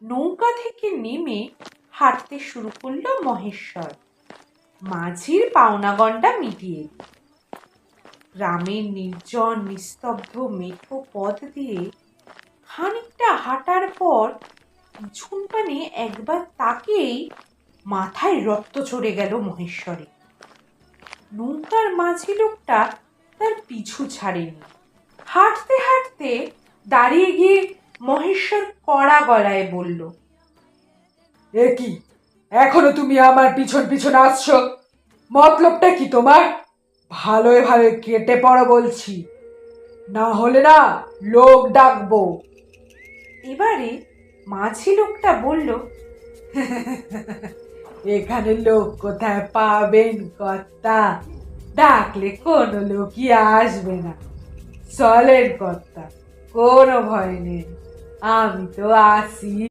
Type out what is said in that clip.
নৌকা থেকে নেমে হাঁটতে শুরু করলো মহেশ্বর। মাঝির পাওনা গন্ডা মিটিয়ে গ্রামের নির্জন নিস্তব্ধ মেঠো পথ দিয়ে খানিকটা হাঁটার পর পিছন পানে একবার তাকেই মাথায় রক্ত চড়ে গেল মহেশ্বরে। নৌকার মাঝি লোকটা তার পিছু ছাড়েনি। হাঁটতে হাঁটতে দাঁড়িয়ে গিয়ে মহেশ্বর কড়া গলায় বলল, এ কি, এখনো তুমি আমার পিছন পিছন আসছো? মতলবটা কি তোমার? ভালোই ভালোই কেটে পড়ো বলছি, না হলে না লোক ডাকবো। এবারে মাঝি লোকটা বলল, এখানে লোক কোথায় পাবেন কর্তা? ডাকলে কোনো লোকই আসবে না। চলেন কর্তা, কোনো ভয় নেই, আমি তো আসি।